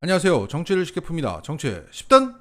안녕하세요. 정치를 쉽게 풉니다. 정치 10단.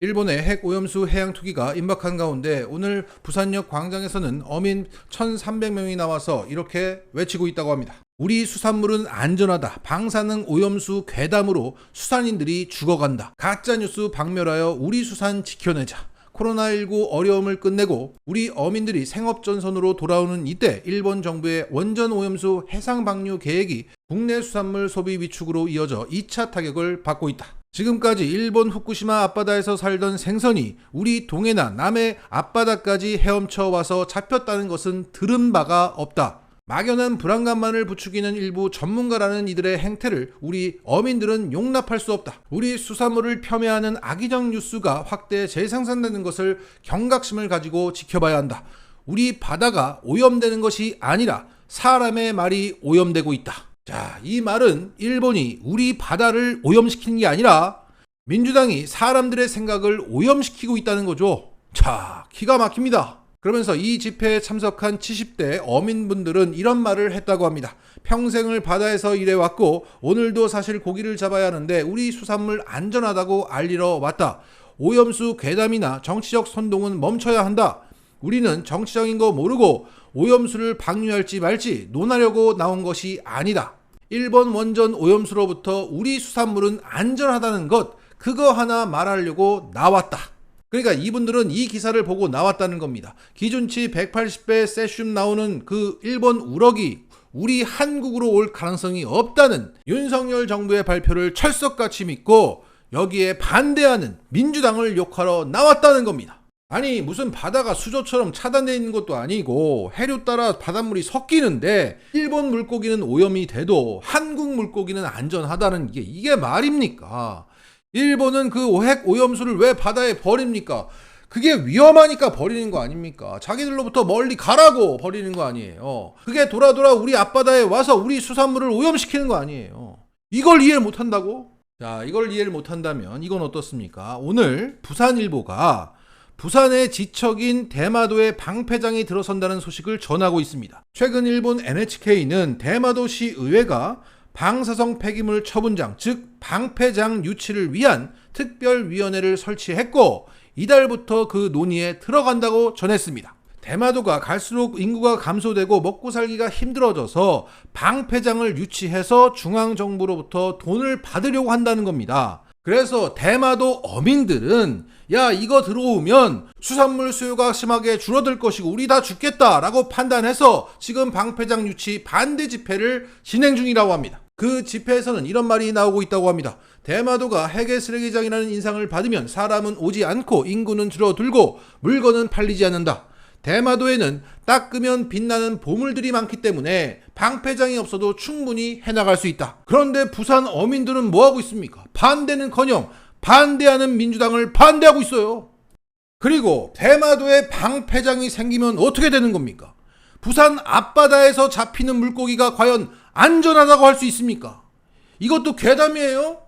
일본의 핵 오염수 해양 투기가 임박한 가운데 오늘 부산역 광장에서는 어민 1,300명이 나와서 이렇게 외치고 있다고 합니다. 우리 수산물은 안전하다. 방사능 오염수 괴담으로 수산인들이 죽어간다. 가짜뉴스 박멸하여 우리 수산 지켜내자. 코로나19 어려움을 끝내고 우리 어민들이 생업전선으로 돌아오는 이때 일본 정부의 원전 오염수 해상 방류 계획이 국내 수산물 소비 위축으로 이어져 2차 타격을 받고 있다. 지금까지 일본 후쿠시마 앞바다에서 살던 생선이 우리 동해나 남해 앞바다까지 헤엄쳐 와서 잡혔다는 것은 들은 바가 없다. 막연한 불안감만을 부추기는 일부 전문가라는 이들의 행태를 우리 어민들은 용납할 수 없다. 우리 수산물을 폄훼하는 악의적 뉴스가 확대 재생산되는 것을 경각심을 가지고 지켜봐야 한다. 우리 바다가 오염되는 것이 아니라 사람의 말이 오염되고 있다. 자, 이 말은 일본이 우리 바다를 오염시키는 게 아니라 민주당이 사람들의 생각을 오염시키고 있다는 거죠. 자, 기가 막힙니다. 그러면서 이 집회에 참석한 70대 어민분들은 이런 말을 했다고 합니다. 평생을 바다에서 일해왔고 오늘도 사실 고기를 잡아야 하는데 우리 수산물 안전하다고 알리러 왔다. 오염수 괴담이나 정치적 선동은 멈춰야 한다. 우리는 정치적인 거 모르고 오염수를 방류할지 말지 논하려고 나온 것이 아니다. 일본 원전 오염수로부터 우리 수산물은 안전하다는 것, 그거 하나 말하려고 나왔다. 그러니까 이분들은 이 기사를 보고 나왔다는 겁니다. 기준치 180배 세슘 나오는 그 일본 우럭이 우리 한국으로 올 가능성이 없다는 윤석열 정부의 발표를 철석같이 믿고 여기에 반대하는 민주당을 욕하러 나왔다는 겁니다. 아니, 무슨 바다가 수조처럼 차단되어 있는 것도 아니고 해류 따라 바닷물이 섞이는데 일본 물고기는 오염이 돼도 한국 물고기는 안전하다는 이게 말입니까? 일본은 그 핵 오염수를 왜 바다에 버립니까? 그게 위험하니까 버리는 거 아닙니까? 자기들로부터 멀리 가라고 버리는 거 아니에요. 그게 돌아 우리 앞바다에 와서 우리 수산물을 오염시키는 거 아니에요. 이걸 이해를 못한다고? 자, 이걸 이해를 못한다면 이건 어떻습니까? 오늘 부산일보가 부산의 지척인 대마도에 방패장이 들어선다는 소식을 전하고 있습니다. 최근 일본 NHK는 대마도시 의회가 방사성 폐기물 처분장, 즉 방패장 유치를 위한 특별위원회를 설치했고 이달부터 그 논의에 들어간다고 전했습니다. 대마도가 갈수록 인구가 감소되고 먹고 살기가 힘들어져서 방패장을 유치해서 중앙정부로부터 돈을 받으려고 한다는 겁니다. 그래서 대마도 어민들은 야, 이거 들어오면 수산물 수요가 심하게 줄어들 것이고 우리 다 죽겠다라고 판단해서 지금 방패장 유치 반대 집회를 진행 중이라고 합니다. 그 집회에서는 이런 말이 나오고 있다고 합니다. 대마도가 핵의 쓰레기장이라는 인상을 받으면 사람은 오지 않고 인구는 줄어들고 물건은 팔리지 않는다. 대마도에는 닦으면 빛나는 보물들이 많기 때문에 방패장이 없어도 충분히 해나갈 수 있다. 그런데 부산 어민들은 뭐하고 있습니까? 반대는커녕 반대하는 민주당을 반대하고 있어요. 그리고 대마도에 방패장이 생기면 어떻게 되는 겁니까? 부산 앞바다에서 잡히는 물고기가 과연 안전하다고 할 수 있습니까? 이것도 괴담이에요?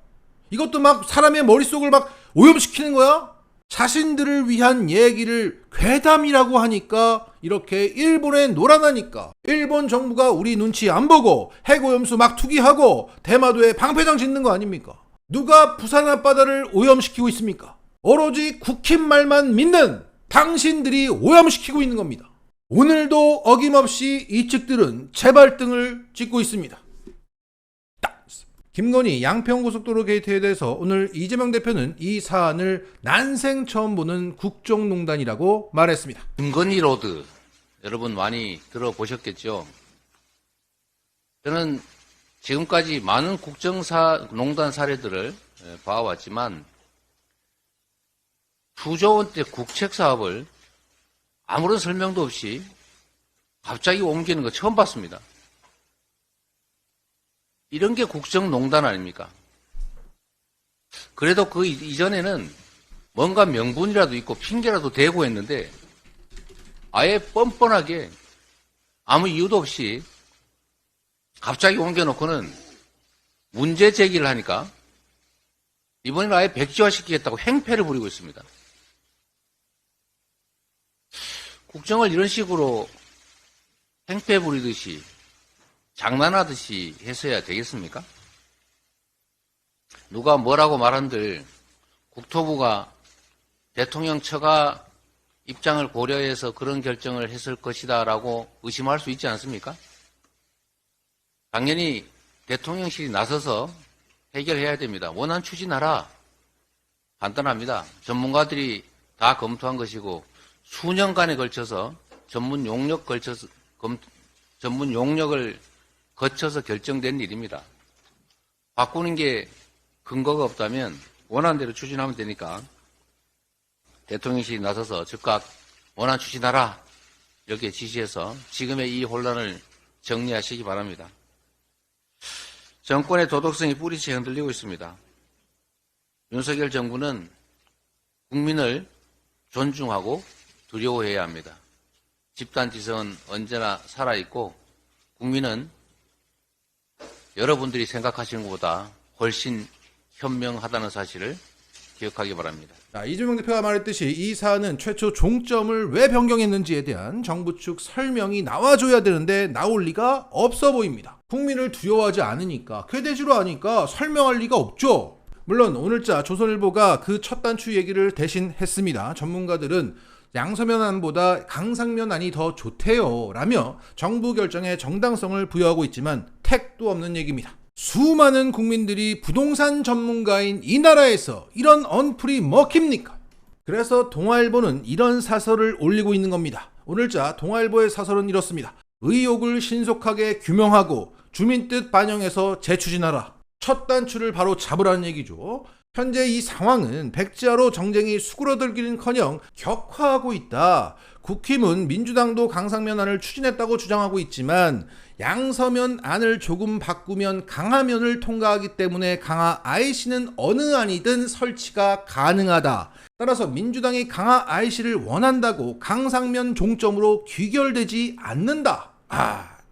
이것도 막 사람의 머릿속을 막 오염시키는 거야? 자신들을 위한 얘기를 괴담이라고 하니까 이렇게 일본에 놀아나니까 일본 정부가 우리 눈치 안 보고 핵오염수 막 투기하고 대마도에 방패장 짓는 거 아닙니까? 누가 부산 앞바다를 오염시키고 있습니까? 오로지 국힘 말만 믿는 당신들이 오염시키고 있는 겁니다. 오늘도 어김없이 이 측들은 재발등을 찍고 있습니다. 김건희 양평고속도로 게이트에 대해서 오늘 이재명 대표는 이 사안을 난생 처음 보는 국정농단이라고 말했습니다. 김건희 로드 여러분 많이 들어보셨겠죠? 저는 지금까지 많은 국정농단 사례들을 봐왔지만 9조 원대 국책사업을 아무런 설명도 없이 갑자기 옮기는 거 처음 봤습니다. 이런 게 국정농단 아닙니까? 그래도 그 이전에는 뭔가 명분이라도 있고 핑계라도 대고 했는데 아예 뻔뻔하게 아무 이유도 없이 갑자기 옮겨놓고는 문제 제기를 하니까 이번에는 아예 백지화시키겠다고 행패를 부리고 있습니다. 국정을 이런 식으로 행패 부리듯이 장난하듯이 했어야 되겠습니까? 누가 뭐라고 말한들 국토부가 대통령 처가 입장을 고려해서 그런 결정을 했을 것이다라고 의심할 수 있지 않습니까? 당연히 대통령실이 나서서 해결해야 됩니다. 원안 추진하라. 간단합니다. 전문가들이 다 검토한 것이고 수년간에 걸쳐서 전문 용역을 거쳐서 결정된 일입니다. 바꾸는 게 근거가 없다면 원안대로 추진하면 되니까 대통령실이 나서서 즉각 원안 추진하라 이렇게 지시해서 지금의 이 혼란을 정리하시기 바랍니다. 정권의 도덕성이 뿌리째 흔들리고 있습니다. 윤석열 정부는 국민을 존중하고 두려워해야 합니다. 집단지성은 언제나 살아있고 국민은 여러분들이 생각하시는 것보다 훨씬 현명하다는 사실을 기억하기 바랍니다. 자, 이재명 대표가 말했듯이 이 사안은 최초 종점을 왜 변경했는지에 대한 정부 측 설명이 나와줘야 되는데 나올 리가 없어 보입니다. 국민을 두려워하지 않으니까, 쾌대지로 하니까 설명할 리가 없죠. 물론 오늘자 조선일보가 그 첫 단추 얘기를 대신 했습니다. 전문가들은 양서면안보다 강상면안이 더 좋대요 라며 정부 결정에 정당성을 부여하고 있지만 택도 없는 얘기입니다. 수많은 국민들이 부동산 전문가인 이 나라에서 이런 언플이 먹힙니까? 그래서 동아일보는 이런 사설을 올리고 있는 겁니다. 오늘자 동아일보의 사설은 이렇습니다. 의혹을 신속하게 규명하고 주민 뜻 반영해서 재추진하라. 첫 단추를 바로 잡으라는 얘기죠. 현재 이 상황은 백지화로 정쟁이 수그러들기는커녕 격화하고 있다. 국힘은 민주당도 강상면안을 추진했다고 주장하고 있지만 양서면 안을 조금 바꾸면 강화면을 통과하기 때문에 강화 IC는 어느 안이든 설치가 가능하다. 따라서 민주당이 강화 IC를 원한다고 강상면 종점으로 귀결되지 않는다.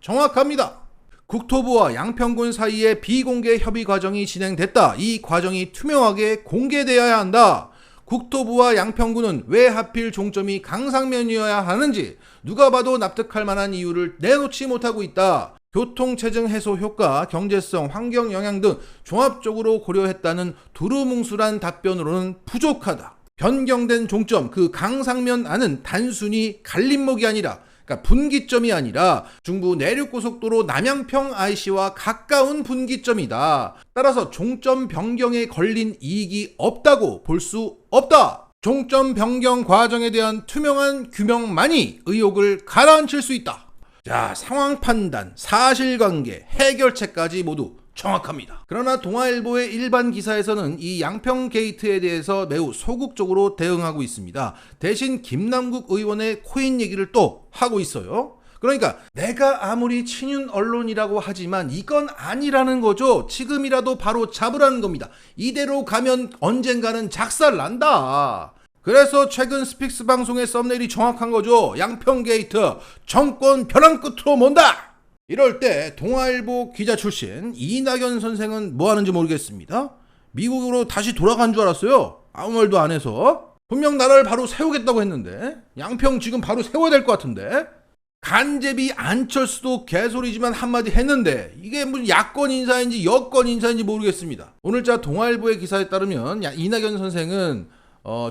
정확합니다. 국토부와 양평군 사이에 비공개 협의 과정이 진행됐다. 이 과정이 투명하게 공개되어야 한다. 국토부와 양평군은 왜 하필 종점이 강상면이어야 하는지 누가 봐도 납득할 만한 이유를 내놓지 못하고 있다. 교통체증 해소 효과, 경제성, 환경 영향 등 종합적으로 고려했다는 두루뭉술한 답변으로는 부족하다. 변경된 종점, 그 강상면 안은 단순히 갈림목이 아니라 분기점이 아니라 중부 내륙고속도로 남양평 IC와 가까운 분기점이다. 따라서 종점 변경에 걸린 이익이 없다고 볼 수 없다. 종점 변경 과정에 대한 투명한 규명만이 의혹을 가라앉힐 수 있다. 자, 상황 판단, 사실관계, 해결책까지 모두 정확합니다. 그러나 동아일보의 일반 기사에서는 이 양평 게이트에 대해서 매우 소극적으로 대응하고 있습니다. 대신 김남국 의원의 코인 얘기를 또 하고 있어요. 그러니까 내가 아무리 친윤 언론이라고 하지만 이건 아니라는 거죠. 지금이라도 바로 잡으라는 겁니다. 이대로 가면 언젠가는 작살난다. 그래서 최근 스픽스 방송의 썸네일이 정확한 거죠. 양평 게이트 정권 벼랑 끝으로 mon다. 이럴 때 동아일보 기자 출신 이낙연 선생은 뭐 하는지 모르겠습니다. 미국으로 다시 돌아간 줄 알았어요. 아무 말도 안 해서. 분명 나라를 바로 세우겠다고 했는데 양평 지금 바로 세워야 될 것 같은데 간제비 안철수도 개소리지만 한마디 했는데 이게 무슨 야권 인사인지 여권 인사인지 모르겠습니다. 오늘자 동아일보의 기사에 따르면 이낙연 선생은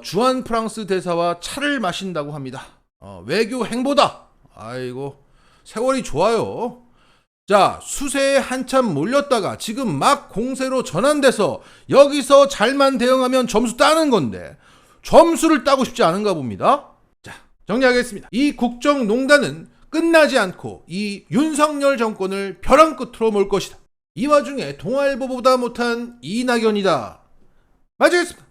주한 프랑스 대사와 차를 마신다고 합니다. 외교 행보다. 아이고 세월이 좋아요. 자, 수세에 한참 몰렸다가 지금 막 공세로 전환돼서 여기서 잘만 대응하면 점수 따는 건데 점수를 따고 싶지 않은가 봅니다. 자, 정리하겠습니다. 이 국정농단은 끝나지 않고 이 윤석열 정권을 벼랑 끝으로 몰 것이다. 이 와중에 동아일보보다 못한 이낙연이다. 맞으겠습니다.